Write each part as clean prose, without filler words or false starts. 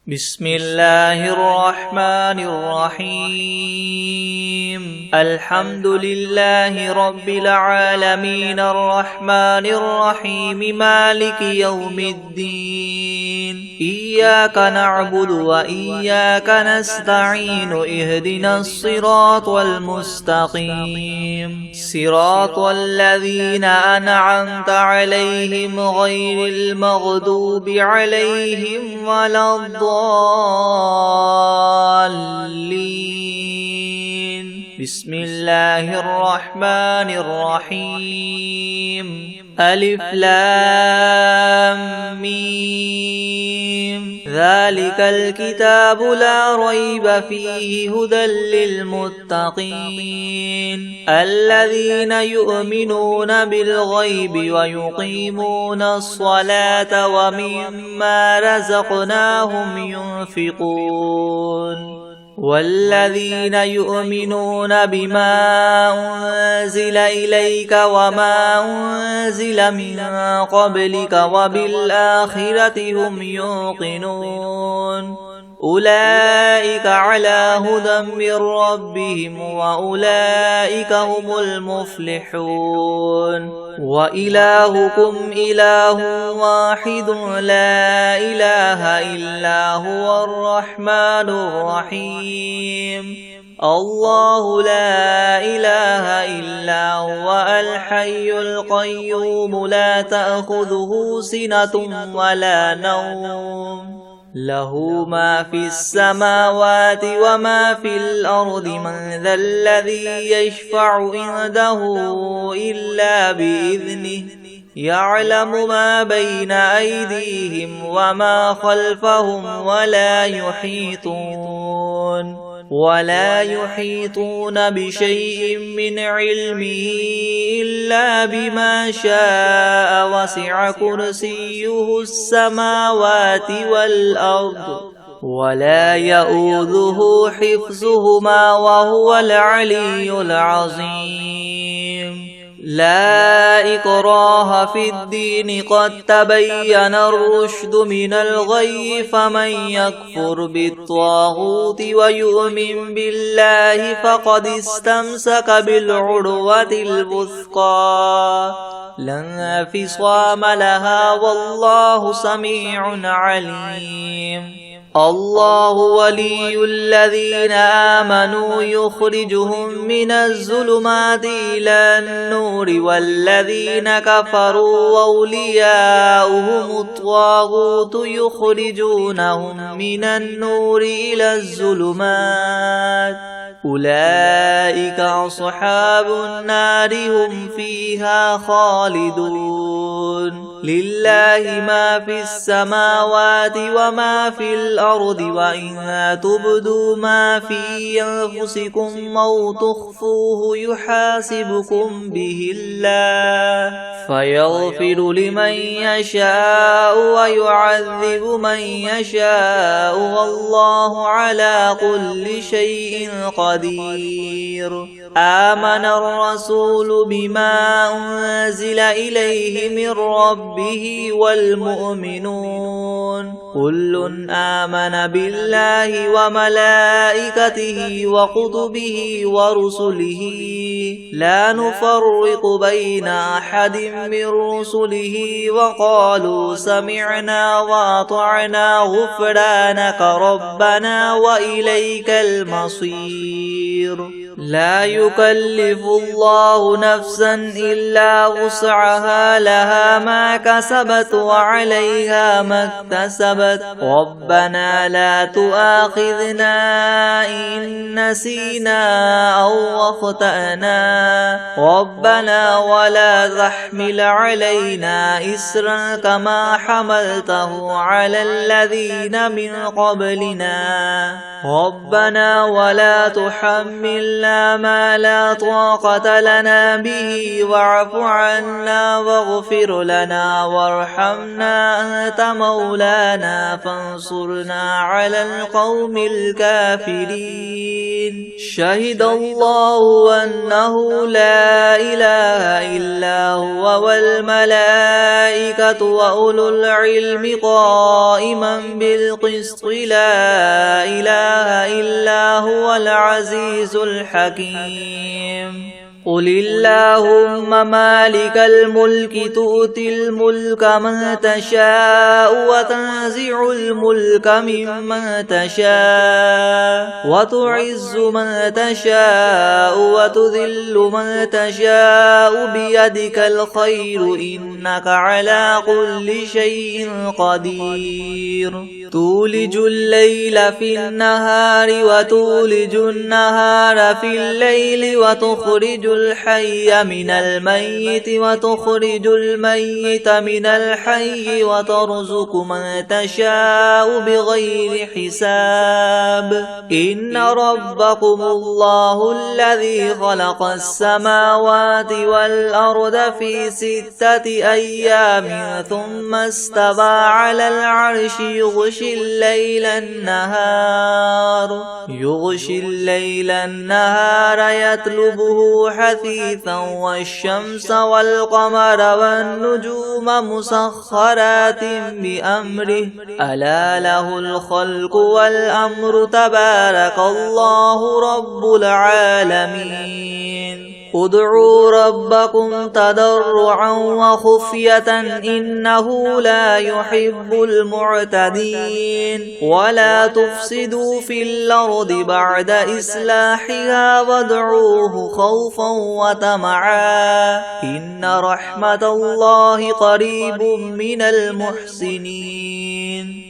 بسم الله الرحمن الرحيم الحمد لله رب العالمين الرحمن الرحيم مالك يوم الدين إياك نعبد وإياك نستعين اهدنا الصراط المستقيم صراط الذين أنعمت عليهم غير المغضوب عليهم ولا الضالين بسم الله الرحمن الرحيم ألف لام ميم ذلك الكتاب لا ريب فيه هدى للمتقين الذين يؤمنون بالغيب ويقيمون الصلاة ومما رزقناهم ينفقون والذين يؤمنون بما أنزل إليك وما أنزل من قبلك وبالآخرة هم يوقنون أولئك على هدى من ربهم وأولئك هم المفلحون وإلهكم إله واحد لا إله إلا هو الرحمن الرحيم الله لا إله إلا هو الحي القيوم لا تأخذه سنة ولا نوم له ما في السماوات وما في الأرض من ذا الذي يشفع عنده إلا بإذنه يعلم ما بين أيديهم وما خلفهم ولا يحيطون بشيء من علمه إلا بما شاء وسع كرسيه السماوات والأرض ولا يؤوده حفظهما وهو العلي العظيم لا إكراه في الدين قد تبين الرشد من الغي فمن يكفر بالطاغوت ويؤمن بالله فقد استمسك بالعروة الوثقى لا انفصام لها والله سميع عليم الله ولي الذين آمنوا يخرجهم من الظلمات إلى النور والذين كفروا أولياؤهم الطاغوت يخرجونهم من النور إلى الظلمات أولئك أصحاب النار هم فيها خالدون لله ما في السماوات وما في الأرض وإن تبدوا ما في أنفسكم أو تخفوه يحاسبكم به الله فيغفر لمن يشاء ويعذب من يشاء والله على كل شيء قدير آمن الرسول بما أنزل إليه من ربه والمؤمنون كل آمن بالله وملائكته وكتبه ورسله لا نفرق بين أحد من رسله وقالوا سمعنا وأطعنا غفرانك ربنا وإليك المصير لا يكلف الله نفسا إلا وسعها لها ما كسبت وعليها ما اكتسبت ربنا لا تؤاخذنا إن نسينا أو أخطأنا ربنا ولا تحمل علينا إسرا كما حملته على الذين من قبلنا ربنا ولا تحملنا ما لا طاقة لنا به واعف عنا واغفر لنا وارحمنا أنت مولانا فانصرنا على القوم الكافرين شهد الله أنه لا إله إلا هو والملائكة وأولو العلم قائما بالقسط لا إله إلا هو العزيز الحكيم قل اللهم مالك الملك تؤتي الملك من تشاء وتنزع الملك ممن تشاء وتعز من تشاء وتذل من تشاء بيدك الخير إنك على كل شيء قدير تولج الليل في النهار وتولج النهار في الليل وتخرج الحي من الميت وتخرج الميت من الحي وترزق من تشاء بغير حساب إن ربكم الله الذي خلق السماوات والأرض في 6 أيام ثم استوى على العرش يغشي الليل النهار يطلبه حثيثا والشمس والقمر والنجوم مسخرات بأمره ألا له الخلق والأمر تبارك الله رب العالمين ادعوا ربكم تضرعا وخفية إنه لا يحب المعتدين ولا تفسدوا في الأرض بعد إصلاحها وادعوه خوفا وطمعا إن رحمة الله قريب من المحسنين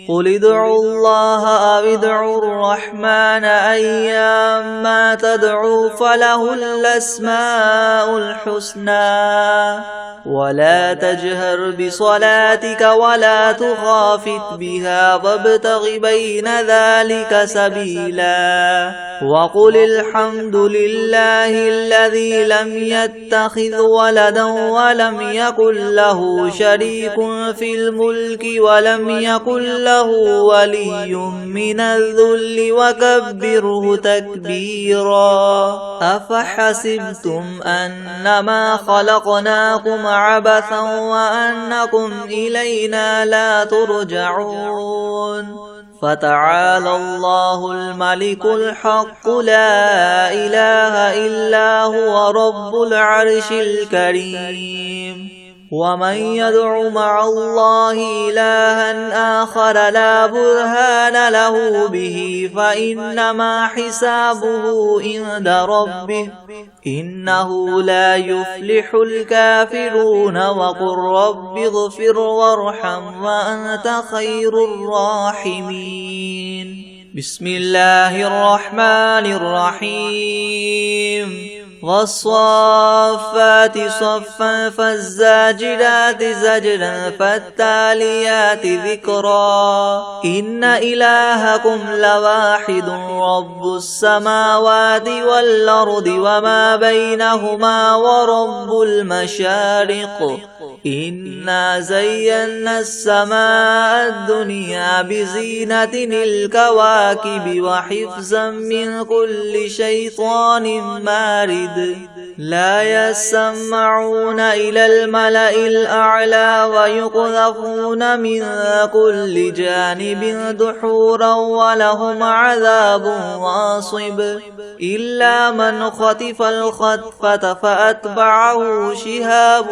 قل ادعوا الله أو ادعوا الرحمن أيما تدعوا فله الأسماء الحسنى ولا تجهر بصلاتك ولا تخافت بها وابتغ بين ذلك سبيلا وقل الحمد لله الذي لم يتخذ ولدا ولم يكن له شريك في الملك ولم يكن له ولي من الذل وكبره تكبيرا أفحسبتم أنما خلقناكم عبثا وأنكم إلينا لا ترجعون فتعالى الله الملك الحق لا إله إلا هو رب العرش الكريم ومن يدع مع الله إلها آخر لا برهان له به فإنما حسابه عند ربه إنه لا يفلح الكافرون وقل رب اغفر وارحم وأنت خير الراحمين بسم الله الرحمن الرحيم والصافات صفا فالزاجرات زجرا فالتاليات ذكرا إن إلهكم لواحد رب السماوات والأرض وما بينهما ورب المشارق إنا زينا السماء الدنيا بزينة الكواكب وحفظا من كل شيطان مارد لا يسمعون إلى الملأ الأعلى ويقذفون من كل جانب دحورا ولهم عذاب واصب إلا من خطف الخطفة فأتبعه شهاب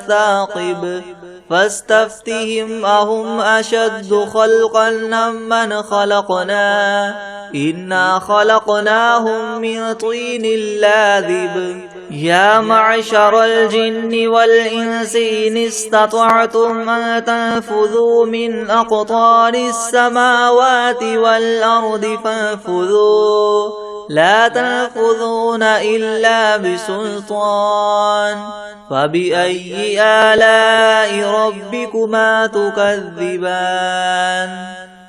ثاقب فاستفتهم أهم أشد خلقا ممن خلقنا إنا خلقناهم من طين لاذب يا معشر الجن والإنس إن استطعتم أن تنفذوا من أقطار السماوات والأرض فانفذوا لا تنفذون إلا بسلطان فبأي آلاء ربكما تكذبان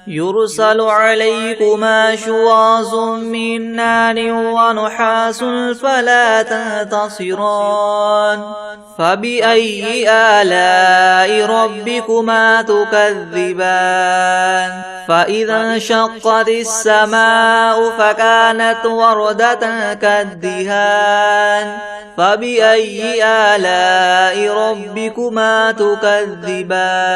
يرسل عليكما شواظ من نار ونحاس فلا تنتصران فبأي آلاء ربكما تكذبان فإذا انشقت السماء فكانت وردة كالدهان فبأي آلاء ربكما تكذبان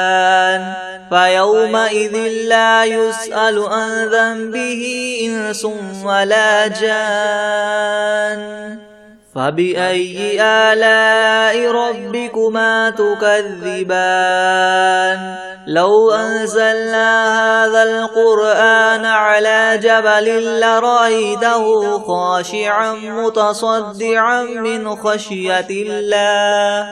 فيومئذ لا يسأل عن ذنبه إنس ولا جان فبأي آلاء ربكما تكذبان لو أنزلنا هذا القرآن على جبل لرأيته خاشعا متصدعا من خشية الله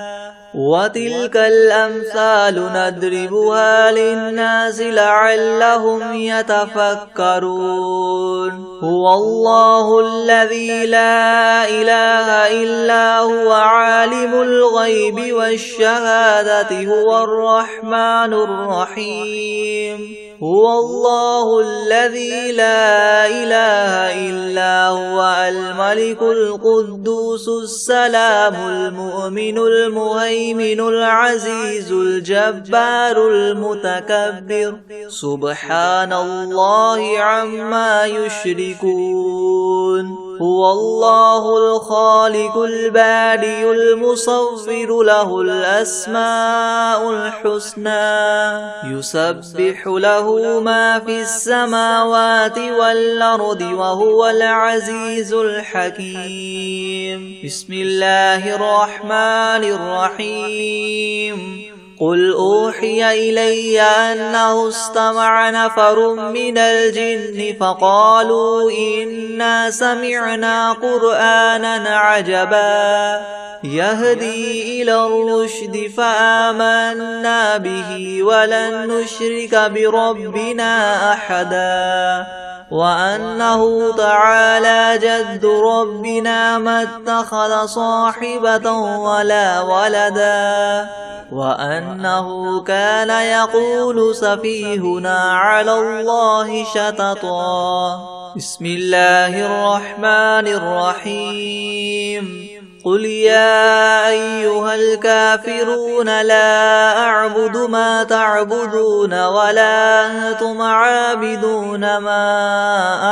وتلك الأمثال نضربها للناس لعلهم يتفكرون هو الله الذي لا إله إلا هو عالم الغيب والشهادة هو الرحمن الرحيم هو الله الذي لا إله إلا هو الملك القدوس السلام المؤمن المهيمن العزيز الجبار المتكبر سبحان الله عما يشركون هو الله الخالق البارئ المصور له الأسماء الحسنى يسبح له ما في السماوات والأرض وهو العزيز الحكيم بسم الله الرحمن الرحيم قل أوحي إلي أنه استمع نفر من الجن فقالوا إنا سمعنا قرآنا عجبا يهدي إلى الرشد فآمنا به ولن نشرك بربنا أحدا وأنه تعالى جد ربنا ما اتخذ صاحبة ولا ولدا وأنه كان يقول سفيهنا على الله شططا بسم الله الرحمن الرحيم قل يا أيها الكافرون لا أعبد ما تعبدون ولا أنتم عابدون ما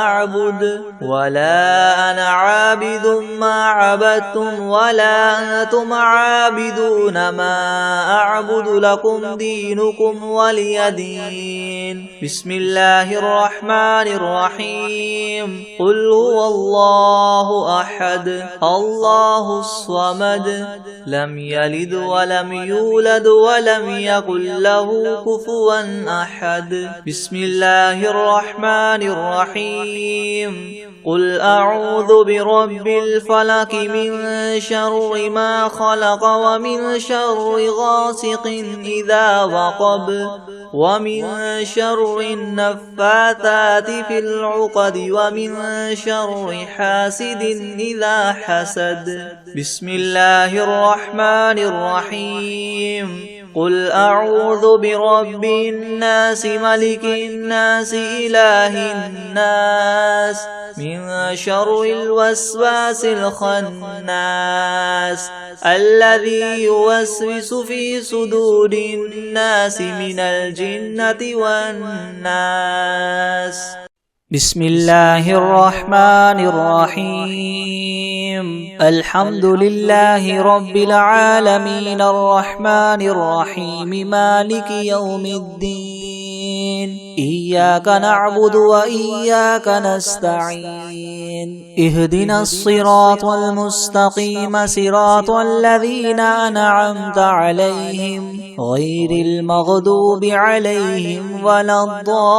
أعبد ولا أنا عابد ما عبدتم ولا أنتم عابدون ما أعبد لكم دينكم ولي دين بسم الله الرحمن الرحيم قل هو الله أحد الله الصمد لم يلد ولم يولد ولم يكن له كفوا أحد بسم الله الرحمن الرحيم قل أعوذ برب الفلق من شر ما خلق ومن شر غاسق إذا وقب ومن شر النفاثات في العقد ومن شر حاسد إذا حسد بسم الله الرحمن الرحيم قل أعوذ برب الناس ملك الناس إله الناس من شر الوسواس الخناس الذي يوسوس في صدور الناس من الجنة والناس بسم الله الرحمن الرحيم الحمد لله رب العالمين الرحمن الرحيم مالك يوم الدين إياك نعبد وإياك نستعين اهدنا الصراط المستقيم صراط الذين أنعمت عليهم غير المغضوب عليهم ولا الضالين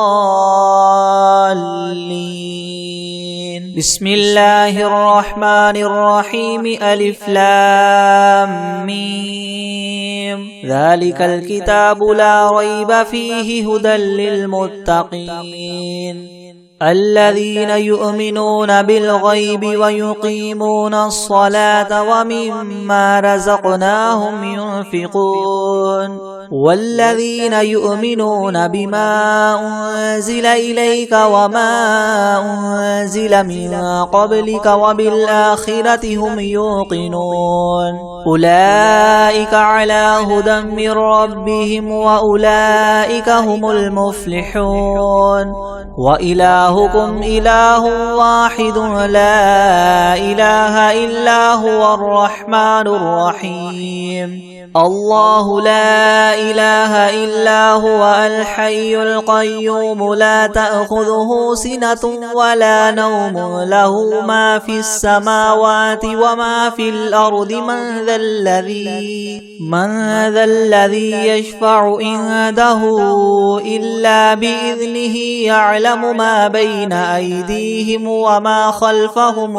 بسم الله الرحمن الرحيم ألف لام ميم ذلك الكتاب لا ريب فيه هدى للمتقين الذين يؤمنون بالغيب ويقيمون الصلاة ومما رزقناهم ينفقون والذين يؤمنون بما أنزل إليك وما أنزل من قبلك وبالآخرة هم يوقنون أولئك على هدى من ربهم وأولئك هم المفلحون وإلهكم إله واحد لا إله إلا هو الرحمن الرحيم الله لا إله إلا هو الحي القيوم لا تأخذه سنة ولا نوم له ما في السماوات وما في الأرض من ذا الذي يشفع عنده إلا بإذنه يعلم ما بين أيديهم وما خلفهم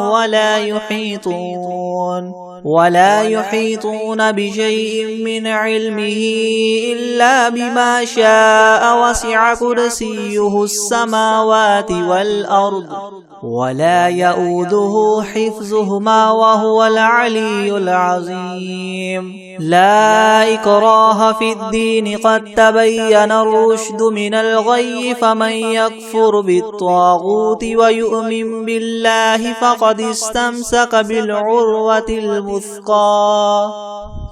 ولا يحيطون بشيء من علمه إلا بما شاء وسع كرسيه السماوات والأرض ولا يؤوده حفظهما وهو العلي العظيم لا إكراه في الدين قد تبين الرشد من الغي فمن يكفر بالطاغوت ويؤمن بالله فقد استمسك بالعروة الوثقى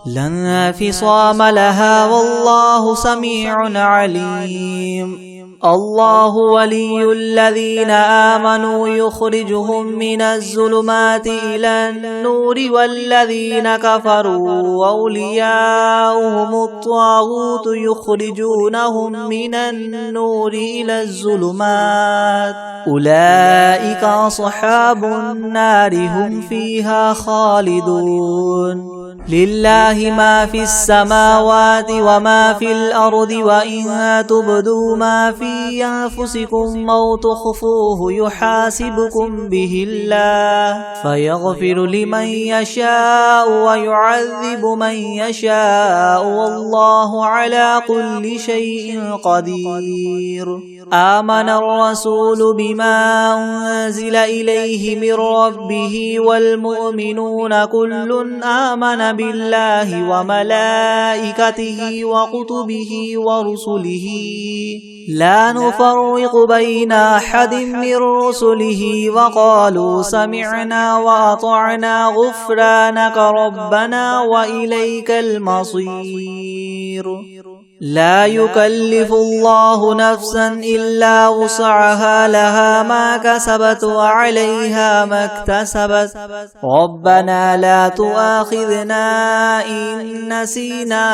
لا انفصام لها والله سميع عليم الله ولي الذين آمنوا يخرجهم من الظلمات إلى النور والذين كفروا أولياؤهم الطاغوت يخرجونهم من النور إلى الظلمات أولئك أصحاب النار هم فيها خالدون لله ما في السماوات وما في الأرض وإن تبدوا ما في أنفسكم أو تخفوه يحاسبكم به الله فيغفر لمن يشاء ويعذب من يشاء والله على كل شيء قدير آمن الرسول بما أنزل إليه من ربه والمؤمنون كل آمن بالله وملائكته وكتبه ورسله لا نفرق بين أحد من رسله وقالوا سمعنا وأطعنا غفرانك ربنا وإليك المصير لا يكلف الله نفسا إلا وسعها لها ما كسبت وعليها ما اكتسبت ربنا لا تؤاخذنا إن نسينا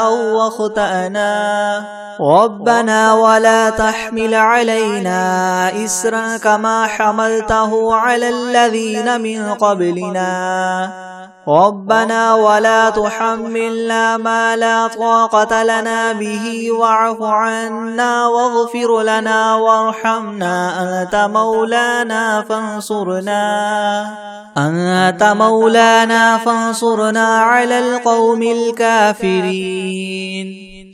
أو أخطأنا ربنا ولا تحمل علينا إسرا كما حملته على الذين من قبلنا ربنا ولا تحملنا ما لا طاقة لنا به واعف عنا واغفر لنا وارحمنا أنت مولانا فانصرنا على القوم الكافرين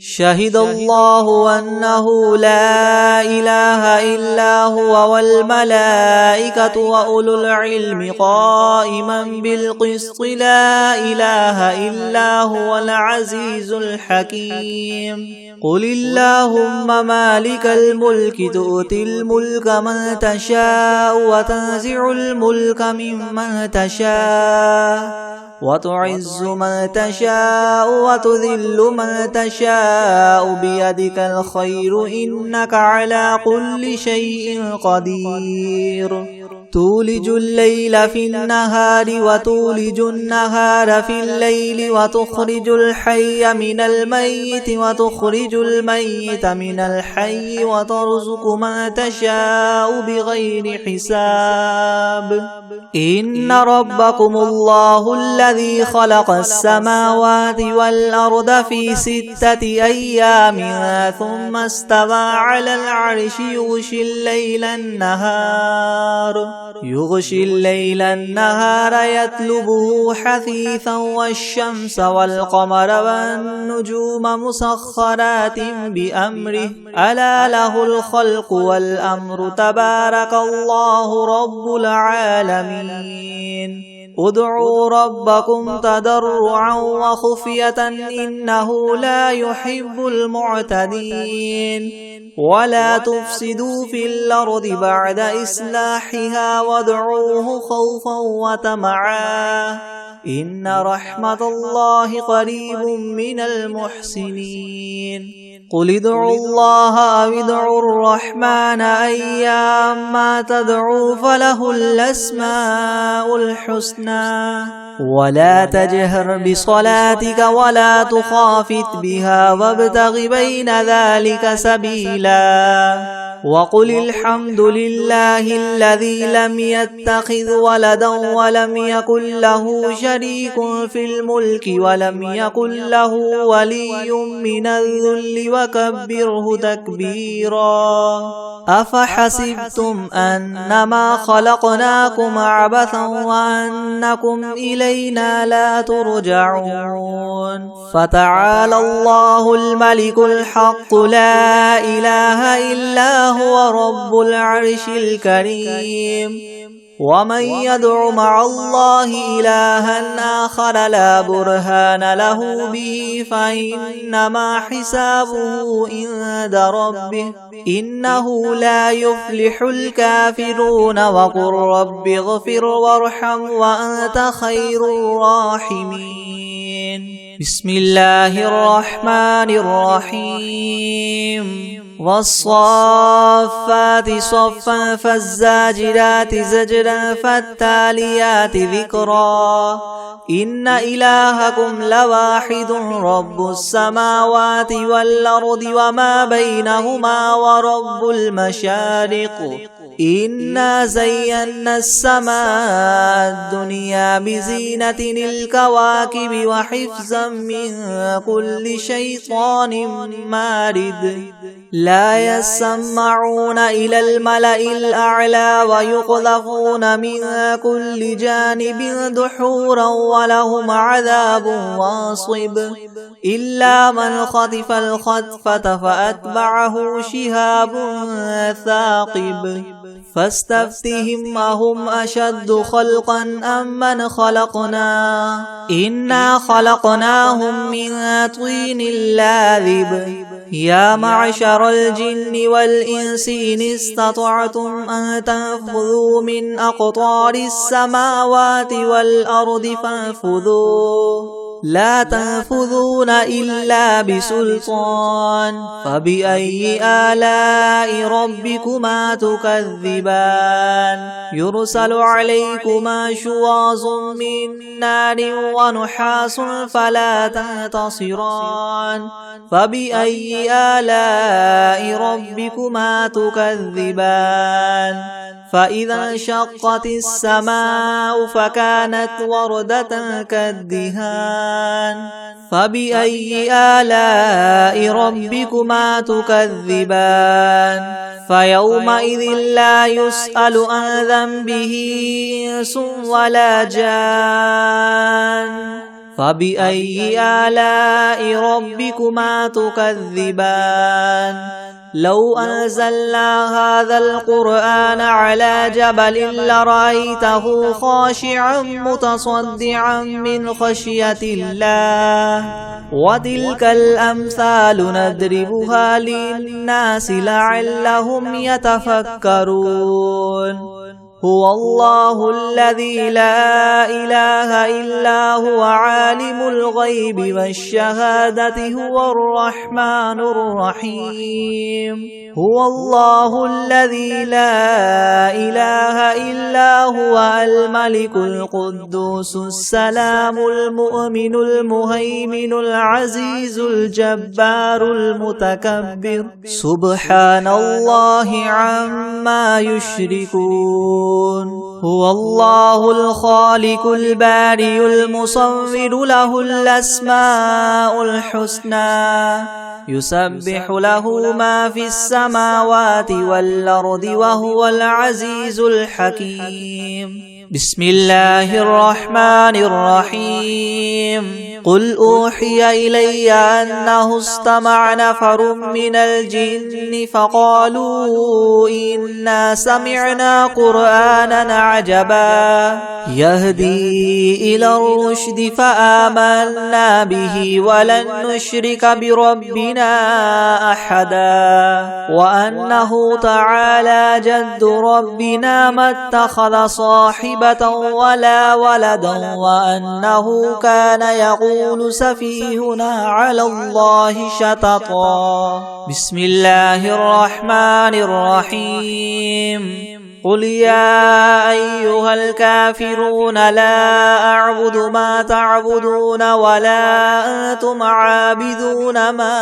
شهد الله أنه لا إله إلا هو والملائكة وأولو العلم قائما بالقسط لا إله إلا هو العزيز الحكيم قل اللهم مالك الملك تؤتي الملك من تشاء وتنزع الملك ممن تشاء وتعز من تشاء وتذل من تشاء بيدك الخير إنك على كل شيء قدير تولج الليل في النهار وتولج النهار في الليل وتخرج الحي من الميت وتخرج الميت من الحي وترزق من تشاء بغير حساب إن ربكم الله الذي خلق السماوات والأرض في 6 أيام ثم استوى على العرش يغشي الليل النهار يطلبه حثيثا والشمس والقمر والنجوم مسخرات بأمره ألا له الخلق والأمر تبارك الله رب العالمين ادعوا ربكم تضرعا وخفية إنه لا يحب المعتدين ولا تفسدوا في الأرض بعد إصلاحها وادعوه خوفا وطمعا إن رحمة الله قريب من المحسنين قل ادعوا الله أو ادعوا الرحمن أيما تدعوا فله الأسماء الحسنى ولا تجهر بصلاتك ولا تخافت بها وابتغ بين ذلك سبيلا وقل الحمد لله الذي لم يتخذ ولدا ولم يكن له شريك في الملك ولم يكن له ولي من الذل وكبره تكبيرا أفحسبتم أنما خلقناكم عبثا وأنكم إلينا لا ترجعون فتعالى الله الملك الحق لا إله إلا هو رب العرش الكريم ومن يدع مع الله إلها آخر لا برهان له به فإنما حسابه عند ربه إنه لا يفلح الكافرون وقل رب اغفر وارحم وأنت خير الراحمين بسم الله الرحمن الرحيم والصافات صفا فالزاجرات زجرا فالتاليات ذكرا إن إلهكم لواحد رب السماوات والأرض وما بينهما ورب المشارق إنا زينا السماء الدنيا بزينة الكواكب وحفظا من كل شيطان مارد لا يسمعون إلى الملأ الأعلى ويقذفون من كل جانب دحورا ولهم عذاب واصب إلا من خطف الخطفة فأتبعه شهاب ثاقب فاستفتهم أهم أشد خلقا أم من خلقنا إنا خلقناهم من طين لاذب يا معشر الجن والإنس إن استطعتم أن تنفذوا من أقطار السماوات والأرض فانفذوا لا تنفذون إلا بسلطان فبأي آلاء ربكما تكذبان يرسل عليكما شواظ من نار ونحاس فلا تنتصران فبأي آلاء ربكما تكذبان فإذا انشقت السماء فكانت وردة كالدهان فبأي آلاء ربكما تكذبان فيومئذ لا يسأل عن ذنبه إنس ولا جان فبأي آلاء ربكما تكذبان لو أنزلنا هذا القرآن على جبل لرأيته خاشعا متصدعا من خشية الله وتلك الأمثال نضربها للناس لعلهم يتفكرون هو الله الذي لا إله إلا هو عالم الغيب والشهادة هو الرحمن الرحيم هو الله الذي لا إله إلا هو الملك القدوس السلام المؤمن المهيمن العزيز الجبار المتكبر سبحان الله عما يشركون هو الله الخالق البارئ المصور له الأسماء الحسنى يسبح له ما في السماوات والأرض وهو العزيز الحكيم بسم الله الرحمن الرحيم قل أوحي إلي أنه استمع نفر من الجن فقالوا إنا سمعنا قرآنا عجبا يهدي إلى الرشد فآمنا به ولن نشرك بربنا أحدا وأنه تعالى جد ربنا ما اتخذ صاحبة ولا ولدا وأنه كان يقول سفيهنا على الله شططا بسم الله الرحمن الرحيم قل يا أيها الكافرون لا أعبد ما تعبدون ولا أنتم عابدون ما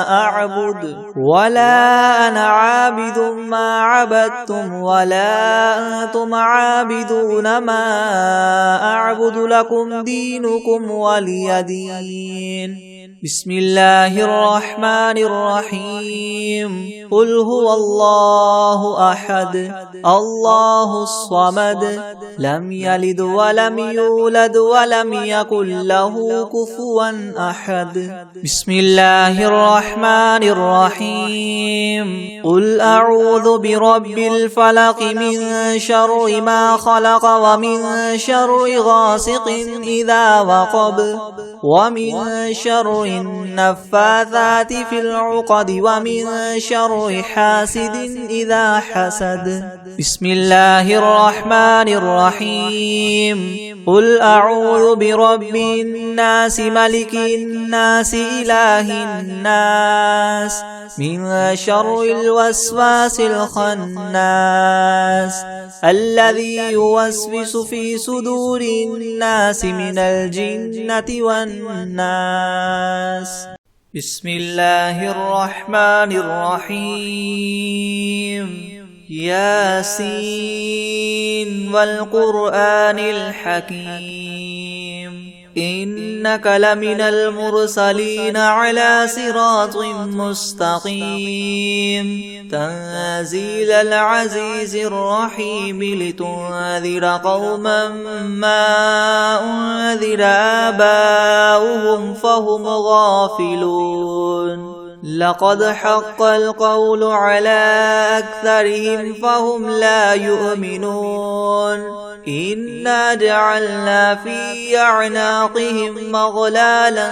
أعبد ولا أنا عابد ما عبدتم ولا أنتم عابدون ما أعبد لكم دينكم ولي دين بسم الله الرحمن الرحيم قل هو الله أحد الله الصمد لم يلد ولم يولد ولم يكن له كفوا أحد بسم الله الرحمن الرحيم قل أعوذ برب الفلق من شر ما خلق ومن شر غاسق إذا وقب ومن شر النفاثات في العقد ومن شر حاسد إذا حسد بسم الله الرحمن الرحيم قل أعوذ برب الناس ملك الناس إله الناس من شر الوسواس الخناس الذي يوسوس في صدور الناس من الجنة والناس بسم الله الرحمن الرحيم ياسين والقرآن الحكيم إنك لمن المرسلين على صراط مستقيم تنزيل العزيز الرحيم لتنذر قوما ما أنذر آباؤهم فهم غافلون لقد حق القول على أكثرهم فهم لا يؤمنون إنا جعلنا في أعناقهم مغلالا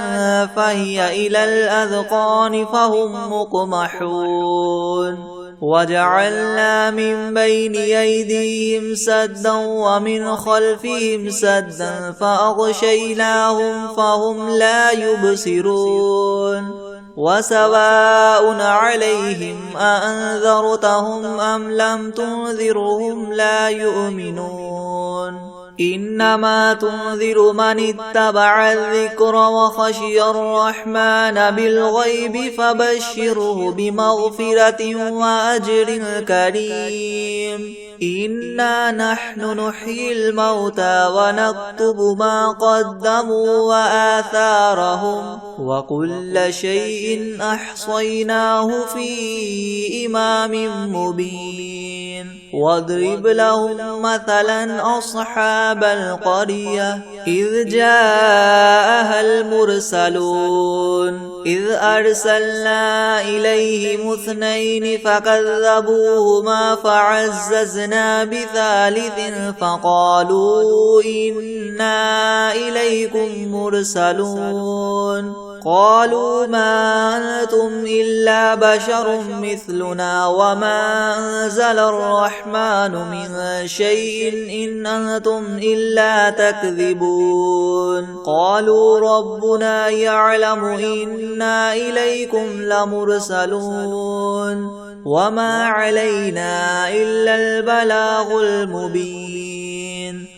فهي إلى الأذقان فهم مقمحون وجعلنا من بين أيديهم سدا ومن خلفهم سدا فأغشيناهم فهم لا يبصرون وسواء عليهم أأنذرتهم أم لم تنذرهم لا يؤمنون إنما تنذر من اتبع الذكر وخشي الرحمن بالغيب فبشره بمغفرة وأجر كريم إنا نحن نحيي الموتى ونكتب ما قدموا وآثارهم وكل شيء أحصيناه في إمام مبين واضرب لهم مثلا أصحاب القرية إذ جاءها المرسلون إذ أرسلنا إليهم 2 فكذبوهما فعززنا بثالث فقالوا إنا إليكم مرسلون قالوا ما أنتم إلا بشر مثلنا وما أنزل الرحمن من شيء إن أنتم إلا تكذبون قالوا ربنا يعلم إنا إليكم لمرسلون وما علينا إلا البلاغ المبين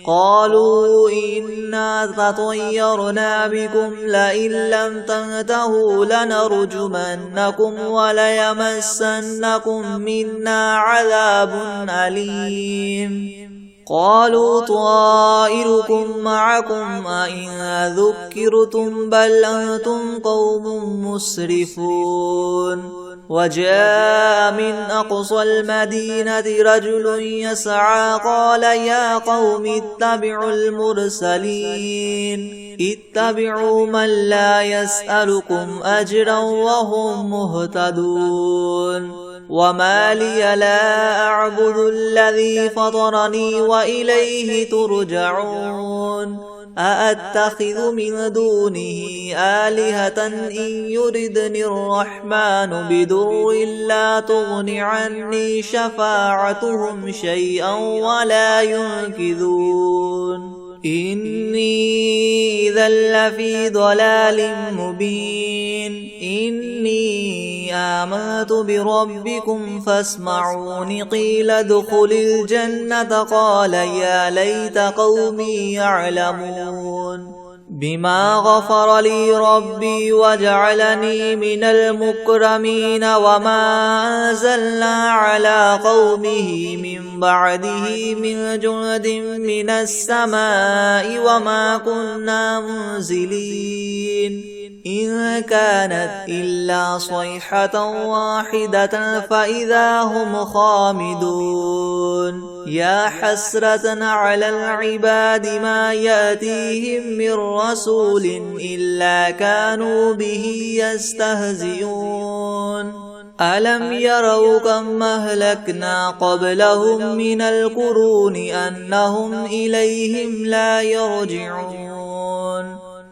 قالوا إنا تطيرنا بكم لئن لم تنتهوا لنرجمنكم وليمسنكم منا عذاب أليم قالوا طائركم معكم أئن ذكرتم بل أنتم قوم مسرفون وجاء من أقصى المدينة رجل يسعى قال يا قوم اتبعوا المرسلين اتبعوا من لا يسألكم أجرا وهم مهتدون وما لي لا أعبد الذي فطرني وإليه ترجعون أأتخذ من دونه آلهة إن يردني الرحمن بدر لا تغن عني شفاعتهم شيئا ولا ينقذون إني إذا لفي ضلال مبين إني آمنت بربكم فاسمعون قيل ادخل الجنة قال يا ليت قومي يعلمون بما غفر لي ربي وجعلني من المكرمين وما أنزلنا على قومه من بعده من جند من السماء وما كنا منزلين إن كانت إلا صيحة واحدة فإذا هم خامدون يا حسرة على العباد ما يأتيهم من رسول إلا كانوا به يستهزئون ألم يروا كم أهلكنا قبلهم من القرون أنهم إليهم لا يرجعون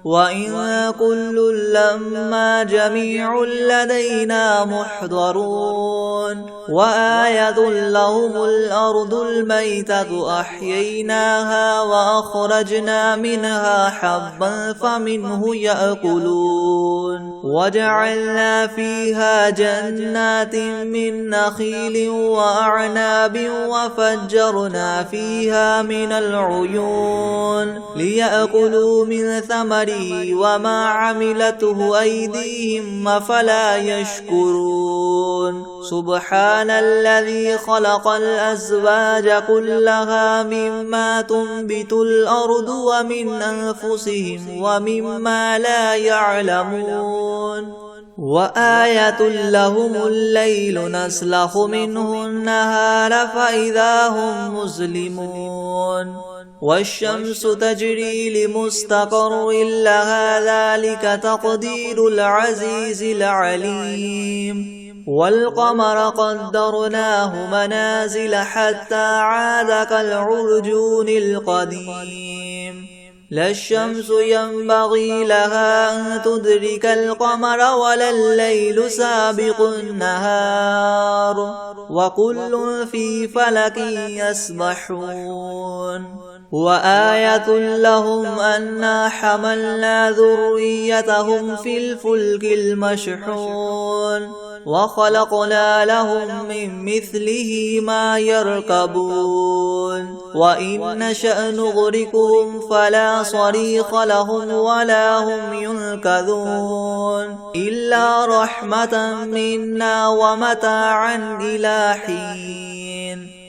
وإن كل لما جميع لدينا محضرون وآية لهم الأرض الميتة أحييناها وأخرجنا منها حبا فمنه يأكلون وجعلنا فيها جنات من نخيل وأعناب وفجرنا فيها من العيون ليأكلوا من ثمره وما عملته أيديهم أفلا يشكرون سبحان الذي خلق الأزواج كلها مما تنبت الأرض ومن أنفسهم ومما لا يعلمون وآية لهم الليل نسلخ منه النهار فإذا هم مسلمون والشمس تجري لمستقر لها ذلك تقدير العزيز العليم والقمر قدرناه منازل حتى عاد كالعرجون القديم لا الشمس ينبغي لها أن تدرك القمر ولا الليل سابق النهار وكل في فلك يسبحون وآية لهم أنا حملنا ذريتهم في الفلك المشحون وخلقنا لهم من مثله ما يركبون وإن نشأ نغرقهم فلا صريخ لهم ولا هم ينقذون إلا رحمة منا ومتاعا إلى حين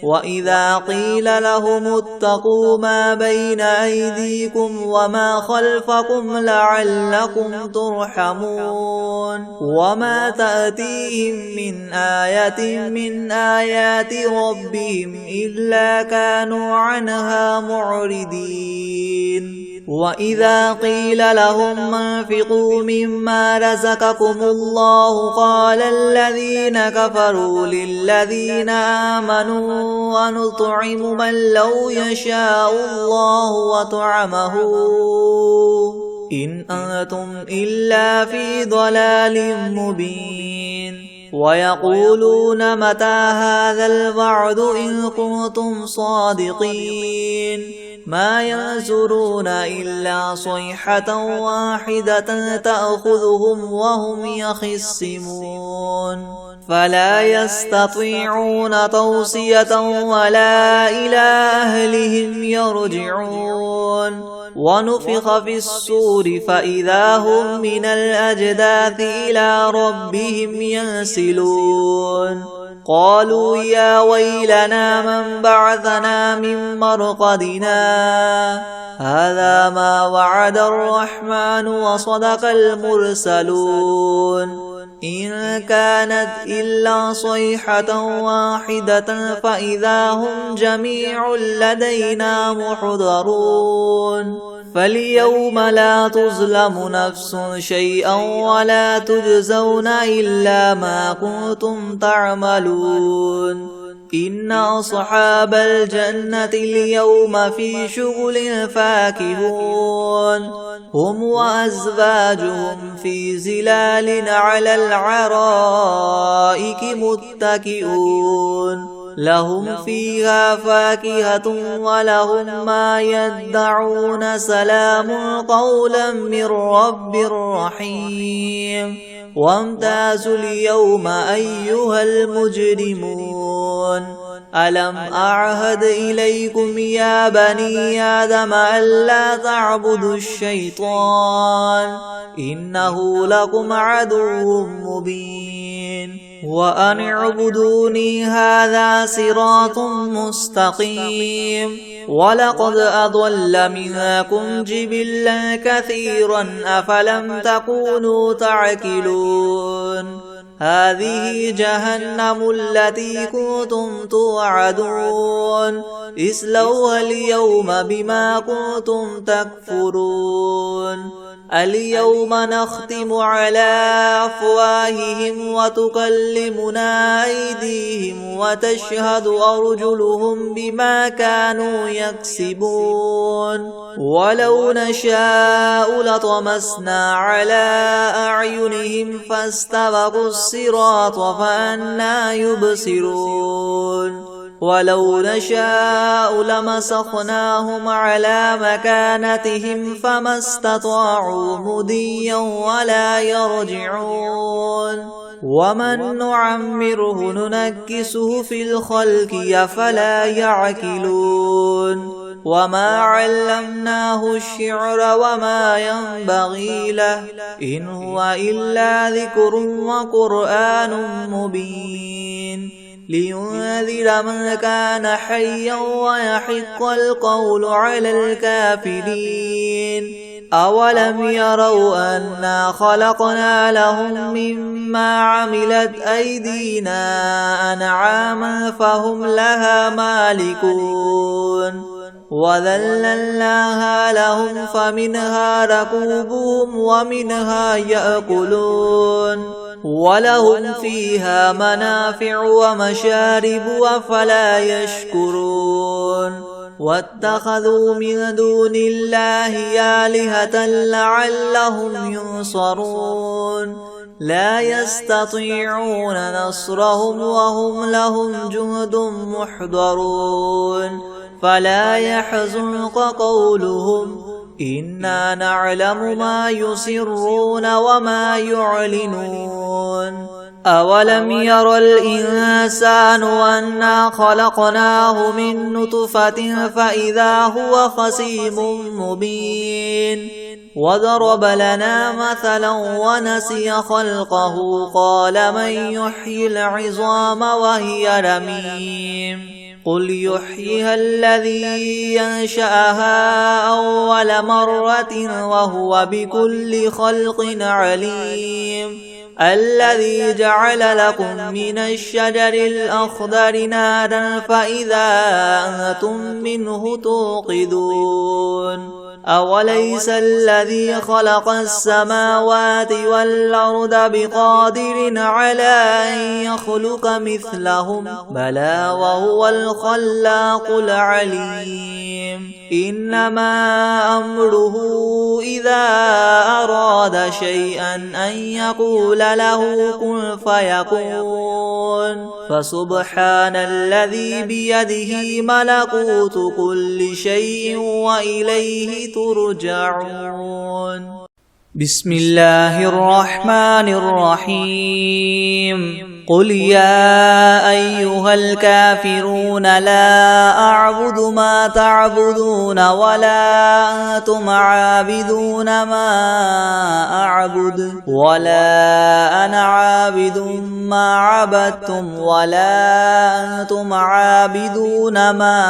وإذا قيل لهم اتقوا ما بين أيديكم وما خلفكم لعلكم ترحمون وما تأتيهم من آية من آيات ربهم إلا كانوا عنها معرضين وإذا قيل لهم انفقوا مما رزقكم الله قال الذين كفروا للذين آمنوا ونطعم من لو يشاء الله وطعمه إن أنتم إلا في ضلال مبين ويقولون متى هذا الوعد إن كنتم صادقين ما ينظرون إلا صيحة واحدة تأخذهم وهم يخصمون فلا يستطيعون توصية ولا إلى أهلهم يرجعون ونفخ في الصور فإذا هم من الأجداث إلى ربهم ينسلون قالوا يا ويلنا من بعثنا من مرقدنا هذا ما وعد الرحمن وصدق المرسلون إن كانت إلا صيحة واحدة فإذا هم جميع لدينا محضرون فاليوم لا تظلم نفس شيئا ولا تجزون إلا ما كنتم تعملون إن أصحاب الجنة اليوم في شغل فاكهون هم وأزواجهم في زلال على العرائك متكئون لهم فيها فاكهة ولهم ما يدعون سلام قولا من رب رحيم وامتازوا اليوم أيها المجرمون ألم أعهد إليكم يا بني آدم ألا تعبدوا الشيطان إنه لكم عدو مبين وأن اعبدوني هذا صراط مستقيم ولقد أضل منكم جبلا كثيرا أفلم تكونوا تعقلون هذه جهنم التي كنتم توعدون اصلوها اليوم بما كنتم تكفرون اليوم نختم على أفواههم وتكلمنا أيديهم وتشهد أرجلهم بما كانوا يكسبون ولو نشاء لطمسنا على أعينهم فاستبقوا الصراط فأنى يبصرون ولو نشاء لمسخناهم على مكانتهم فما استطاعوا مضيا ولا يرجعون ومن نعمره ننكسه في الخلق أفلا يعقلون وما علمناه الشعر وما ينبغي له إن هو إلا ذكر وقرآن مبين لينذر من كان حيا ويحق القول على الكافرين أولم يروا أنا خلقنا لهم مما عملت أيدينا أنعاما فهم لها مالكون وذللناها لهم فمنها ركوبهم ومنها يأكلون ولهم فيها منافع ومشارب أفلا يشكرون واتخذوا من دون الله آلهة لعلهم ينصرون لا يستطيعون نصرهم وهم لهم جند محضرون فلا يحزنك قولهم إنا نعلم ما يسرون وما يعلنون أولم ير الإنسان أنا خلقناه من نطفة فإذا هو خصيم مبين وضرب لنا مثلا ونسي خلقه قال من يحيي العظام وهي رميم قل يحييها الذي ينشأها أول مرة وهو بكل خلق عليم الذي جعل لكم من الشجر الأخضر نارا فإذا أنتم منه توقدون أوليس الذي خلق السماوات والأرض بقادر على أن يخلق مثلهم بلى وهو الخلاق العليم إنما أمره إذا أراد شيئا أن يقول له كن فيكون فسبحان الذي بيده ملكوت كل شيء وإليه ترجعون بسم الله الرحمن الرحيم قل يا أيها الكافرون لا أعبد ما تعبدون ولا أنتم عابدون ما أعبد ولا أنا عابد ما عبدتم ولا أنتم عابدون ما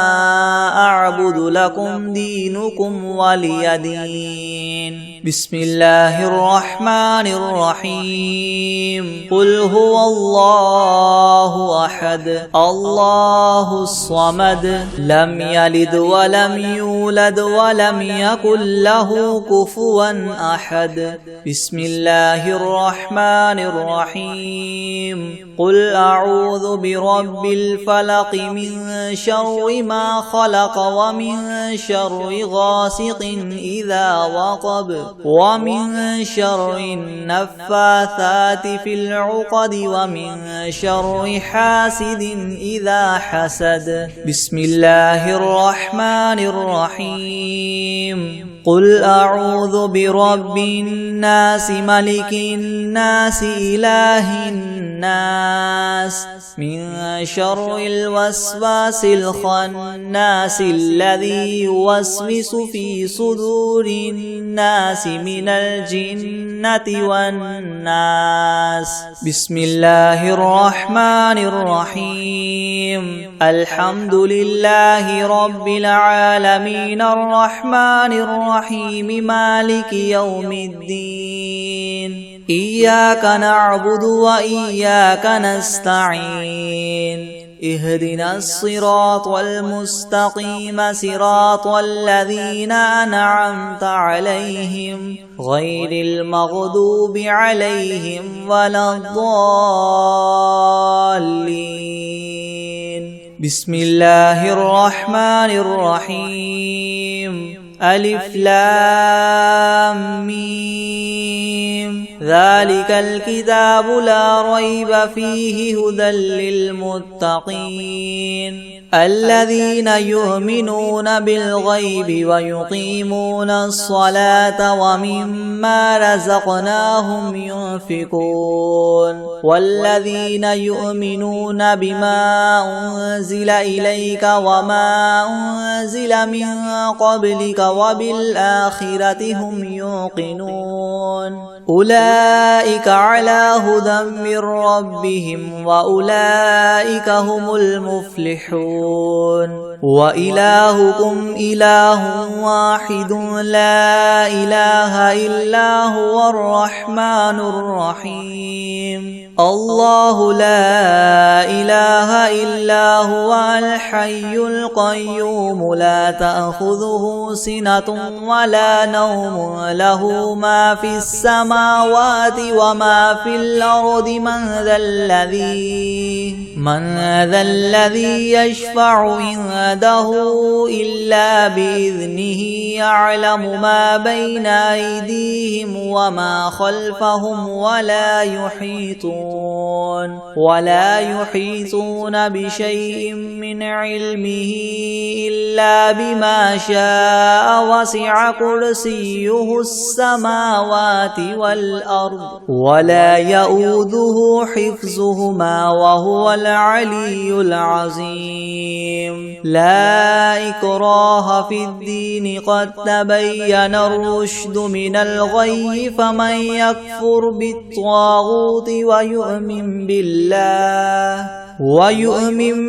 أعبد لكم دينكم ولي دين. بسم الله الرحمن الرحيم. قل هو الله أحد الله الصمد لم يلد ولم يولد ولم يكن له كفوا أحد. بسم الله الرحمن الرحيم. قل أعوذ برب الفلق من شر ما خلق ومن شر غاسق إذا وقب ومن شر النفاثات في العقد ومن شر حاسد إذا حسد. بسم الله الرحمن الرحيم. قل أعوذ برب الناس ملك الناس إله الناس من شر الوسواس الخناس الذي يوسوس في صدور الناس من الجنة والناس. بسم الله الرحمن الرحيم. الحمد لله رب العالمين الرحمن الرحيم مالك يوم الدين. إياك نعبد وإياك نستعين. اهدنا الصراط المستقيم صراط الذين أنعمت عليهم غير المغضوب عليهم ولا الضالين. بسم الله الرحمن الرحيم. ألف لام ميم. ذلك الكتاب لا ريب فيه هدى للمتقين الذين يؤمنون بالغيب ويقيمون الصلاة ومما رزقناهم ينفقون والذين يؤمنون بما أنزل إليك وما أنزل من قبلك وبالآخرة هم يوقنون أولئك على هدى من ربهم وأولئك هم المفلحون. وإلهكم إله واحد لا إله إلا هو الرحمن الرحيم. الله لا إله إلا هو الحي القيوم لا تأخذه سنة ولا نوم له ما في السماوات وما في الأرض من ذا الذي يشفع عنده إلا بإذنه يعلم ما بين أيديهم وما خلفهم ولا يحيطون بشيء من علمه إلا بما شاء وسع كرسيه السماوات والأرض ولا يؤوده حفظهما وهو العلي العظيم. لا إكراه في الدين قد تبين الرشد من الغي فمن يكفر بالطاغوت ويؤمن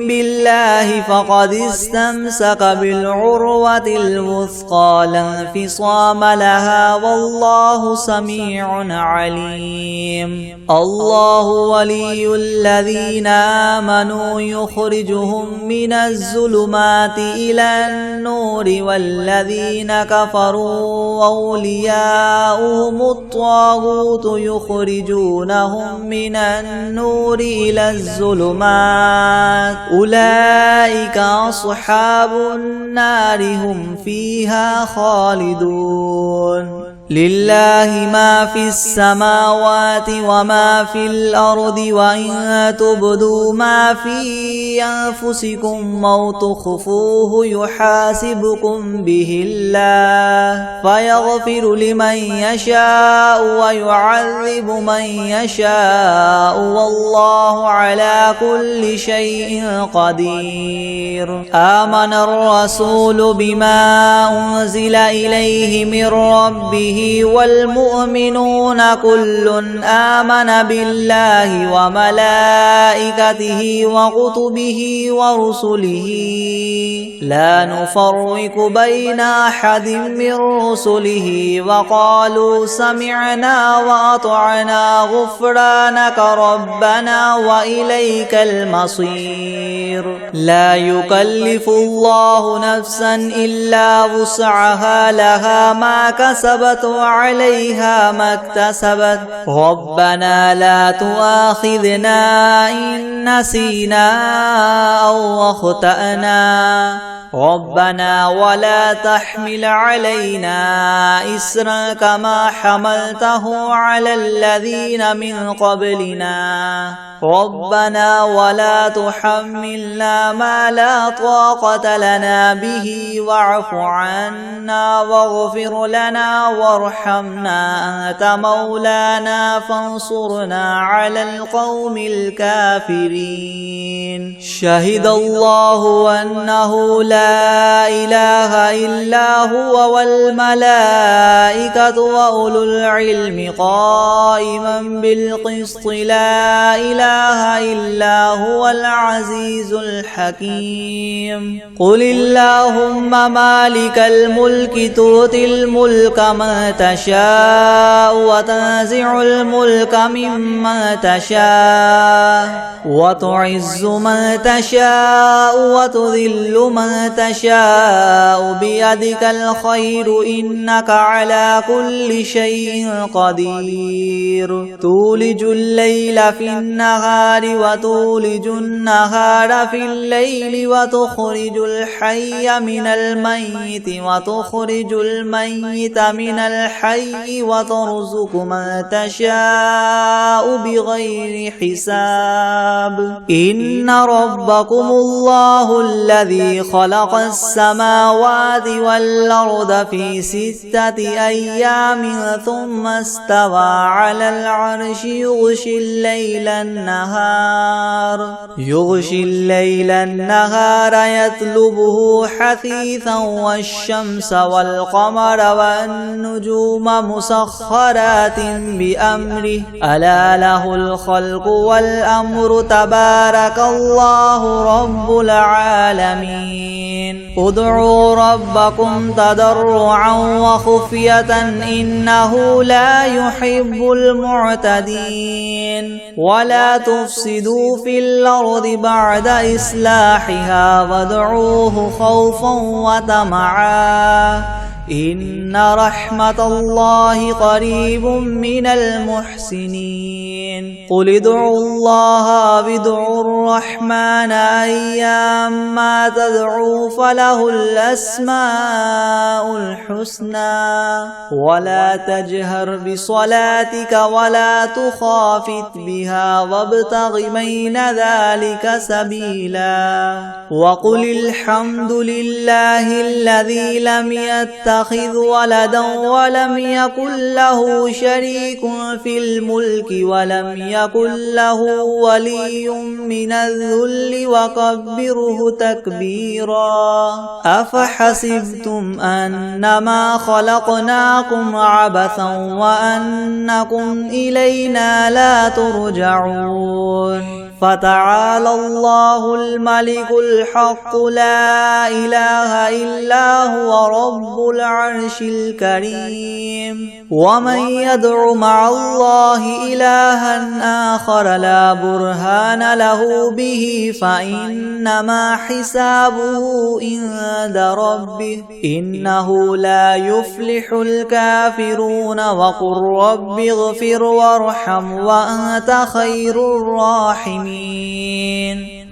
بالله فقد استمسك بالعروة الوثقى لا انفصام لها والله سميع عليم. الله ولي الذين آمنوا يخرجهم من الظلمات إلى النور والذين كفروا أولياؤهم الطاغوت يخرجونهم من النور إلى الظلمات أولئك أصحاب النار هم فيها خالدون. لله ما في السماوات وما في الأرض وإن تبدوا ما في أنفسكم أو تخفوه يحاسبكم به الله فيغفر لمن يشاء ويعذب من يشاء والله على كل شيء قدير. آمن الرسول بما أنزل إليه من ربه والمؤمنون كل آمن بالله وملائكته وكتبه ورسله لا نفرق بين أحد من رسله وقالوا سمعنا وأطعنا غفرانك ربنا وإليك المصير. لا يكلف الله نفسا إلا وسعها لها ما كسبت وعليها ما اكتسبت ربنا لا تؤاخذنا إن نسينا أو أخطأنا ربنا ولا تحمل علينا إسرا كما حملته على الذين من قبلنا ربنا ولا تحملنا ما لا طاقة لنا به واعف عنا واغفر لنا وارحمنا أنت مولانا فانصرنا على القوم الكافرين. شهد الله أنه لا إله إلا هو والملائكة وأولو العلم قائما بالقسط لا إله إلا هو العزيز الحكيم. قل اللهم مالك الملك تؤتي الملك من تشاء وتنزع الملك ممن تشاء وتعز من تشاء وتذل من تشاء بيدك الخير إنك على كل شيء قدير. تولج الليل في النهار وتولج النهار في الليل وتخرج الحي من الميت وتخرج الميت من الحي وترزق من تشاء بغير حساب. إن ربكم الله الذي خلق السماوات والأرض في 6 أيام ثم استوى على العرش يغشي الليل النهار يطلبه حثيثا والشمس والقمر والنجوم مسخرات بأمره ألا له الخلق والأمر تبارك الله رب العالمين. ادعوا ربكم تضرعا وخفية إنه لا يحب المعتدين. ولا تفسدوا في الأرض بعد إصلاحها وادعوه خوفا وطمعا إن رحمة الله قريب من المحسنين. قل ادعوا الله وادعوا الرحمن أيما تدعوا فله الأسماء الحسنى ولا تجهر بصلاتك ولا تخافت بها وابتغ بين ذلك سبيلا. وقل الحمد لله الذي لم يتخذ ولدا ولم يكن له شريك في الملك ولم يكن له ولي من الذل وكبره تكبيرا. أفحسبتم أنما خلقناكم عبثا وأنكم إلينا لا ترجعون. فتعالى الله الملك الحق لا إله إلا هو رب العرش الكريم. ومن يدع مع الله إلها آخر لا برهان له به فإنما حسابه عند ربه إنه لا يفلح الكافرون. وقل رب اغفر وارحم وأنت خير الراحمين.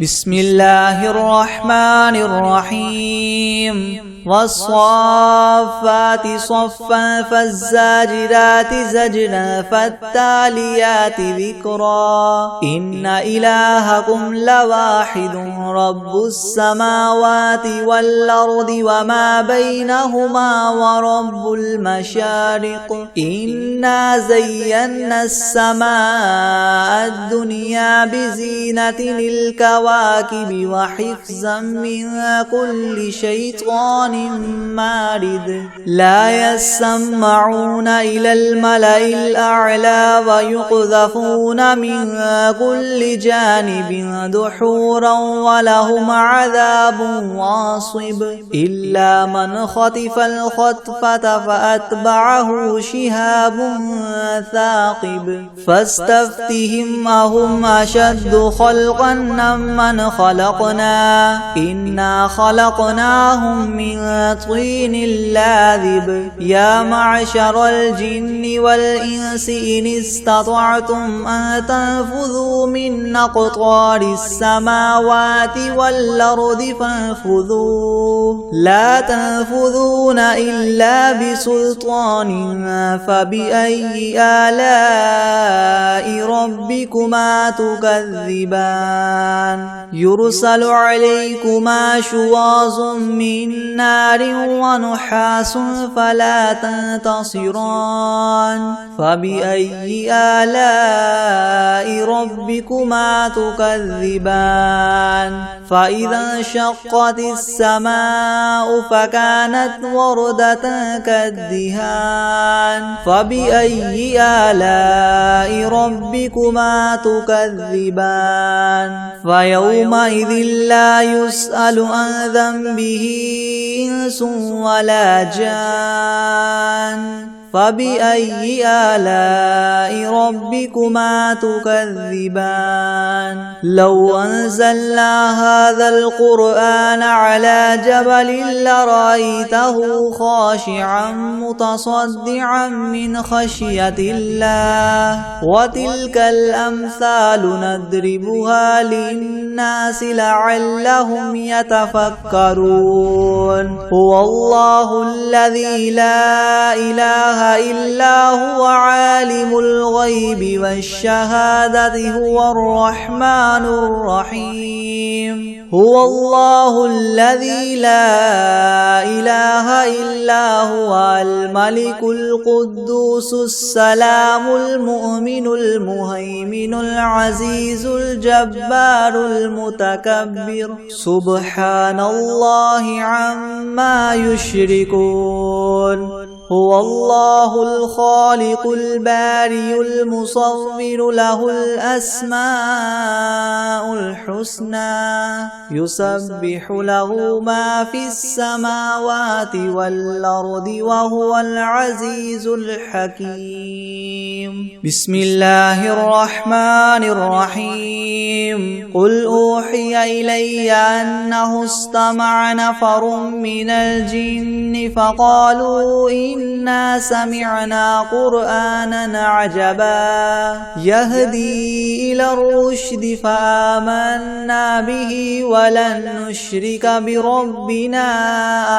بسم الله الرحمن الرحيم. والصافات صفا فالزاجرات زجرا فالتاليات ذكرا إن إلهكم لواحد رب السماوات والأرض وما بينهما ورب المشارق إنا زينا السماء الدنيا بزينة الكواكب وحفظا من كل شيطان مارد لا يسمعون إلى الملأ الأعلى ويقذفون من كل جانب دحورا ولهم عذاب واصب إلا من خطف الخطفة فأتبعه شهاب ثاقب فاستفتهم أهم أشد خلقا ممن خلقنا إنا خلقناهم من طين لاذب يا معشر الجن والإنس إن استطعتم أن تنفذوا من أقطار السماوات والأرض فانفذوا لا تنفذون إلا بسلطان فبأي آلاء ربكما تكذبان يرسل عليكما شواظ من نار ونحاس فلا تنتصران فبأي آلاء ربكما تكذبان فإذا انشقت السماء فكانت وردة كالدهان فبأي آلاء ربكما تكذبان فيومئذ لا يسأل عن ذنبه إنس ولا جان فبأي آلاء ربكما تكذبان لو أنزلنا هذا القرآن على جبل لرأيته خاشعا متصدعا من خشية الله وتلك الأمثال نضربها للناس لعلهم يتفكرون هو الله الذي لا إله إلا هو عالم الغيب والشهادة هو الرحمن الرحيم هو الله الذي لا إله إلا هو الملك القدوس السلام المؤمن المهيمن العزيز الجبار المتكبر سبحان الله عما يشركون هو الله الخالق البارئ المصور له الأسماء الحسنى يسبح له ما في السماوات والأرض وهو العزيز الحكيم بسم الله الرحمن الرحيم قل أوحي إلي أنه استمع نفر من الجن فقالوا إنا سمعنا قرآنا عجبا يهدي إلى الرشد فآمنا به ولن نشرك بربنا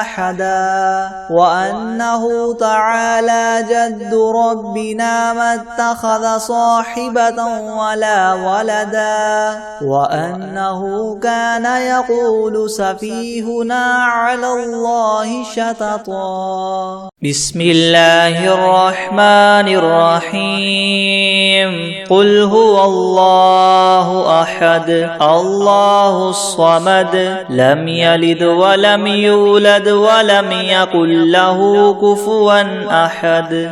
أحدا وأنه تعالى جد ربنا ما اتخذ صاحبة ولا ولدا وأنه كان يقول سفيهنا على الله شططا بسم الله الرحمن الرحيم قل هو الله أحد الله الصمد لم يلد ولم يولد ولم يكن له كفوا أحد